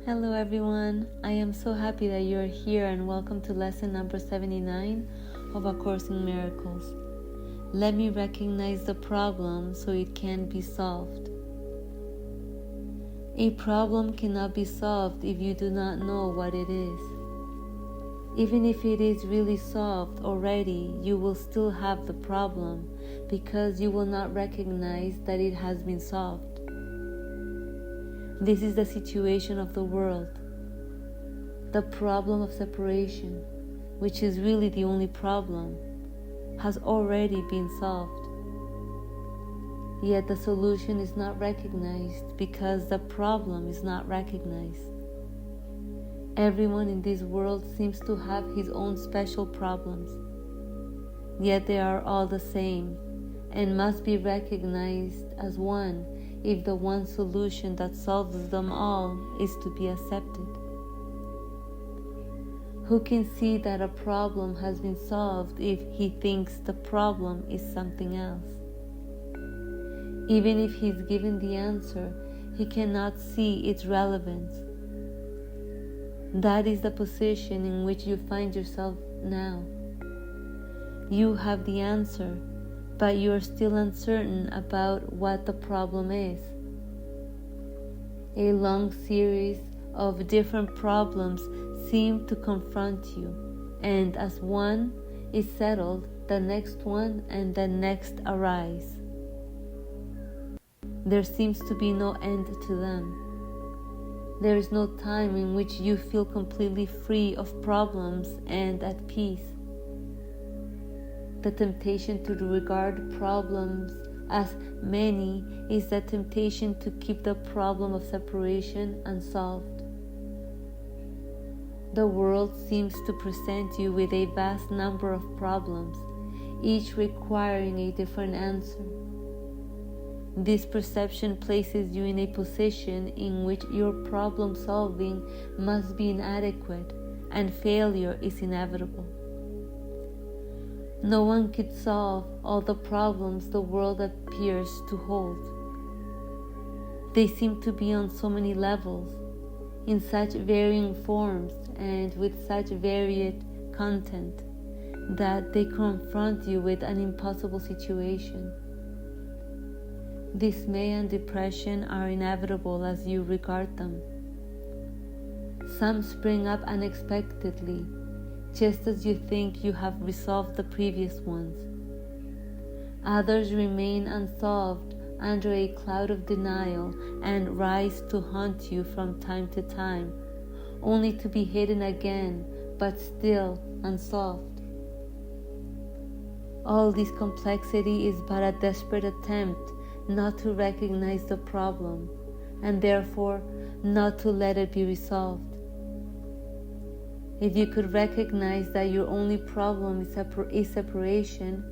Hello everyone, I am so happy that you are here and welcome to lesson number 79 of A Course in Miracles. Let me recognize the problem so it can be solved. A problem cannot be solved if you do not know what it is. Even if it is really solved already, you will still have the problem because you will not recognize that it has been solved. This is the situation of the world. The problem of separation, which is really the only problem, has already been solved. Yet the solution is not recognized because the problem is not recognized. Everyone in this world seems to have his own special problems, yet they are all the same and must be recognized as one if the one solution that solves them all is to be accepted. Who can see that a problem has been solved if he thinks the problem is something else? Even if he is given the answer, he cannot see its relevance. That is the position in which you find yourself now. You have the answer, but you are still uncertain about what the problem is. A long series of different problems seem to confront you, and as one is settled, the next one and the next arise. There seems to be no end to them. There is no time in which you feel completely free of problems and at peace. The temptation to regard problems as many is the temptation to keep the problem of separation unsolved. The world seems to present you with a vast number of problems, each requiring a different answer. This perception places you in a position in which your problem solving must be inadequate and failure is inevitable. No one could solve all the problems the world appears to hold. They seem to be on so many levels, in such varying forms and with such varied content, that they confront you with an impossible situation. Dismay and depression are inevitable as you regard them. Some spring up unexpectedly, just as you think you have resolved the previous ones. Others remain unsolved under a cloud of denial and rise to haunt you from time to time, only to be hidden again, but still unsolved. All this complexity is but a desperate attempt not to recognize the problem, and therefore not to let it be resolved. If you could recognize that your only problem is separation,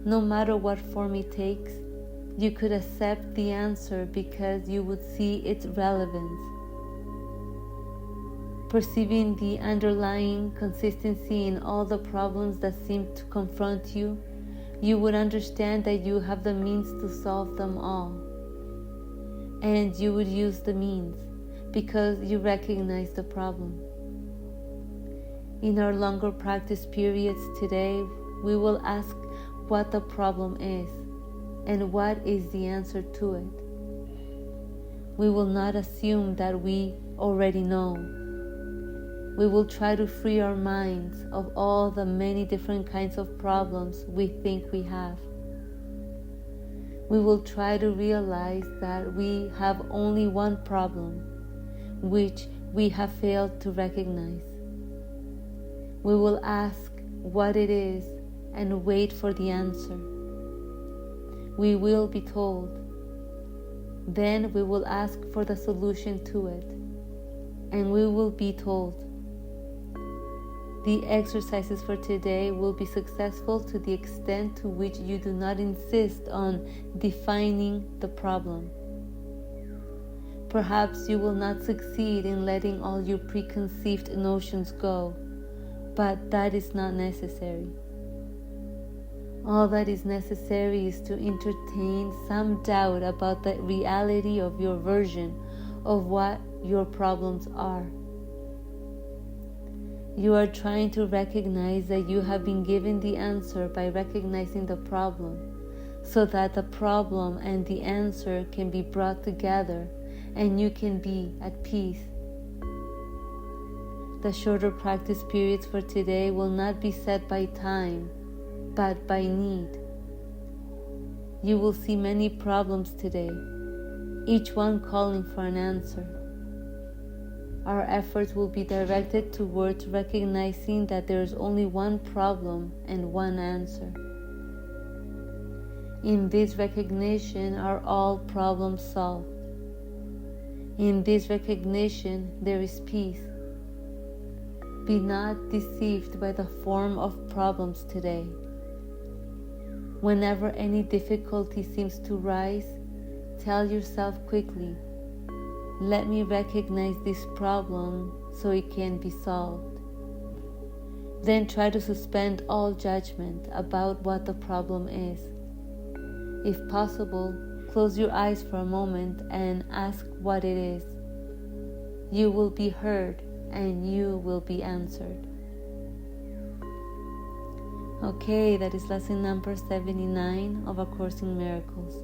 no matter what form it takes, you could accept the answer because you would see its relevance. Perceiving the underlying consistency in all the problems that seem to confront you, you would understand that you have the means to solve them all. And you would use the means because you recognize the problem. In our longer practice periods today, we will ask what the problem is and what is the answer to it. We will not assume that we already know. We will try to free our minds of all the many different kinds of problems we think we have. We will try to realize that we have only one problem, which we have failed to recognize. We will ask what it is and wait for the answer. We will be told. Then we will ask for the solution to it, and we will be told. The exercises for today will be successful to the extent to which you do not insist on defining the problem. Perhaps you will not succeed in letting all your preconceived notions go, but that is not necessary. All that is necessary is to entertain some doubt about the reality of your version of what your problems are. You are trying to recognize that you have been given the answer by recognizing the problem, so that the problem and the answer can be brought together and you can be at peace. The shorter practice periods for today will not be set by time, but by need. You will see many problems today, each one calling for an answer. Our efforts will be directed towards recognizing that there is only one problem and one answer. In this recognition are all problems solved. In this recognition there is peace. Be not deceived by the form of problems today. Whenever any difficulty seems to rise, tell yourself quickly, let me recognize this problem so it can be solved. Then try to suspend all judgment about what the problem is. If possible, close your eyes for a moment and ask what it is. You will be heard and you will be answered. Okay, that is lesson number 79 of A Course in Miracles.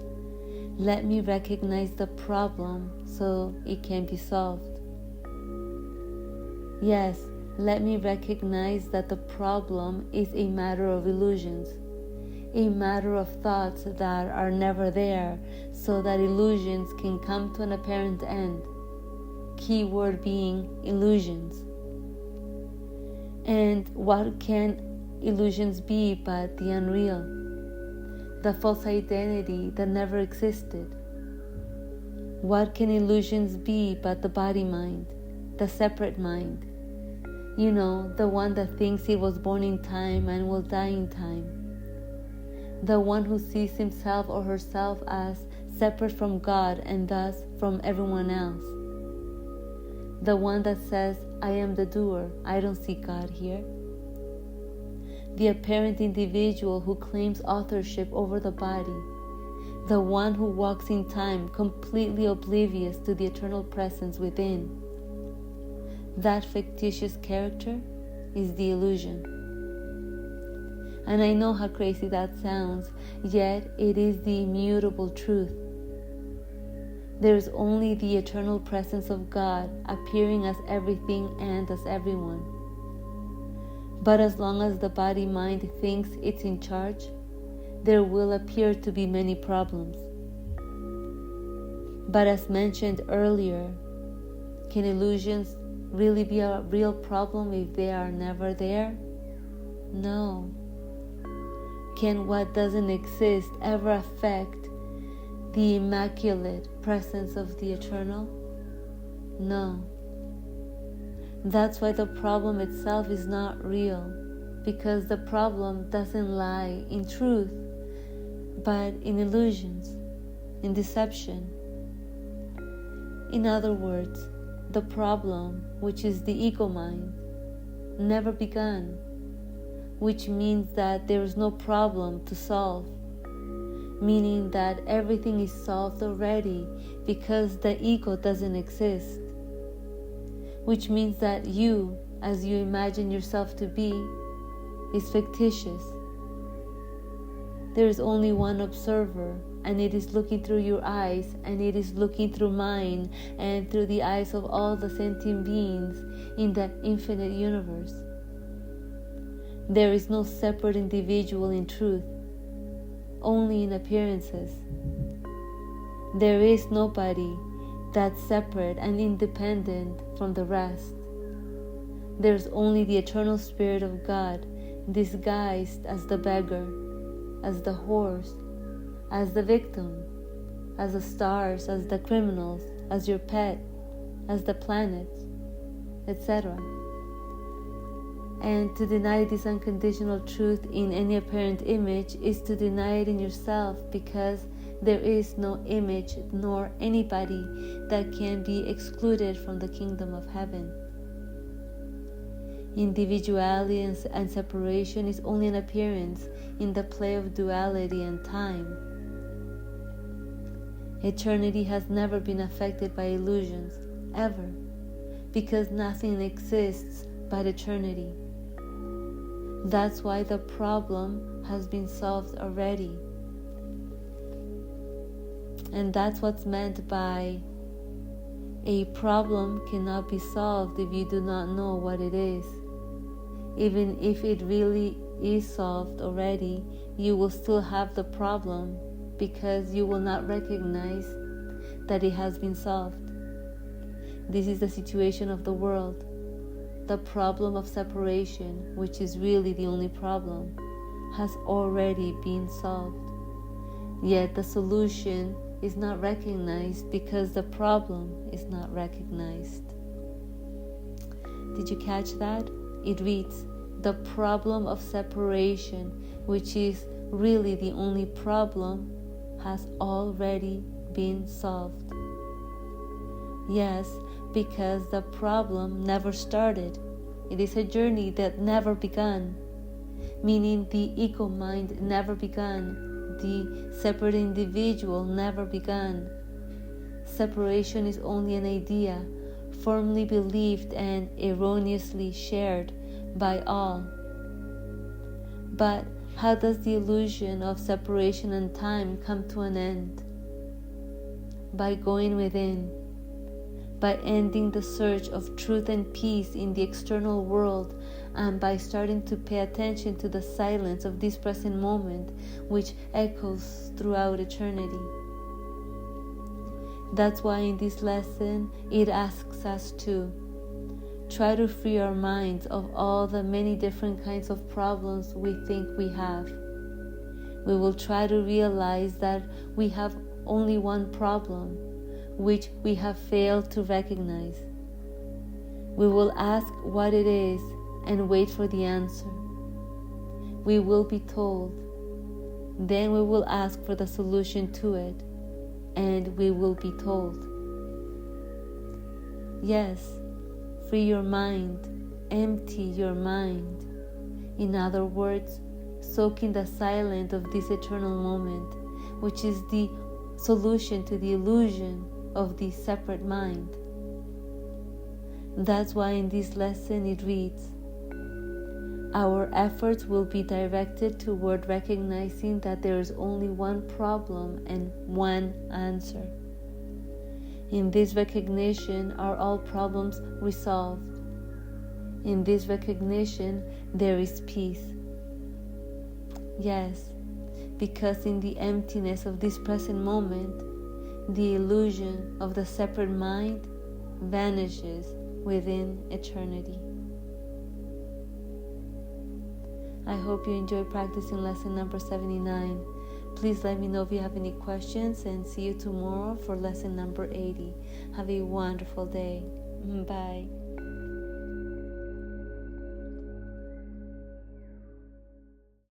Let me recognize the problem so it can be solved. Yes, let me recognize that the problem is a matter of illusions, a matter of thoughts that are never there, so that illusions can come to an apparent end. Key word being illusions. And what can illusions be but the unreal, the false identity that never existed? What can illusions be but the body-mind, the separate mind? You know, the one that thinks it was born in time and will die in time. The one who sees himself or herself as separate from God and thus from everyone else. The one that says, I am the doer, I don't see God here. The apparent individual who claims authorship over the body, the one who walks in time completely oblivious to the eternal presence within. That fictitious character is the illusion. And I know how crazy that sounds, yet it is the immutable truth. There is only the eternal presence of God appearing as everything and as everyone. But as long as the body-mind thinks it's in charge, there will appear to be many problems. But as mentioned earlier, can illusions really be a real problem if they are never there? No. Can what doesn't exist ever affect the immaculate presence of the eternal? No. That's why the problem itself is not real, because the problem doesn't lie in truth, but in illusions, in deception. In other words, the problem, which is the ego mind, never began, which means that there is no problem to solve, meaning that everything is solved already because the ego doesn't exist, which means that you, as you imagine yourself to be, is fictitious. There is only one observer, and it is looking through your eyes, and it is looking through mine, and through the eyes of all the sentient beings in the infinite universe. There is no separate individual in truth, only in appearances. There is nobody that's separate and independent from the rest. There's only the eternal Spirit of God, disguised as the beggar, as the horse, as the victim, as the stars, as the criminals, as your pet, as the planets, etc. And to deny this unconditional truth in any apparent image is to deny it in yourself, because there is no image nor anybody that can be excluded from the kingdom of heaven. Individuality and separation is only an appearance in the play of duality and time. Eternity has never been affected by illusions, ever, because nothing exists but eternity. That's why the problem has been solved already. And that's what's meant by a problem cannot be solved if you do not know what it is. Even if it really is solved already, you will still have the problem because you will not recognize that it has been solved. This is the situation of the world. The problem of separation, which is really the only problem, has already been solved. Yet the solution is not recognized because the problem is not recognized. Did you catch that? It reads, the problem of separation, which is really the only problem, has already been solved. Yes, because the problem never started. It is a journey that never began, meaning the ego mind never began. The separate individual never began. Separation is only an idea, firmly believed and erroneously shared by all. But how does the illusion of separation and time come to an end? By going within, by ending the search of truth and peace in the external world, and by starting to pay attention to the silence of this present moment, which echoes throughout eternity. That's why in this lesson it asks us to try to free our minds of all the many different kinds of problems we think we have. We will try to realize that we have only one problem, which we have failed to recognize. We will ask what it is and wait for the answer. We will be told. Then we will ask for the solution to it, and we will be told. Yes, free your mind, empty your mind. In other words, soak in the silence of this eternal moment, which is the solution to the illusion of the separate mind. That's why in this lesson it reads, our efforts will be directed toward recognizing that there is only one problem and one answer. In this recognition are all problems resolved. In this recognition there is peace. Yes, because in the emptiness of this present moment, the illusion of the separate mind vanishes within eternity. I hope you enjoyed practicing lesson number 79. Please let me know if you have any questions, and see you tomorrow for lesson number 80. Have a wonderful day. Bye.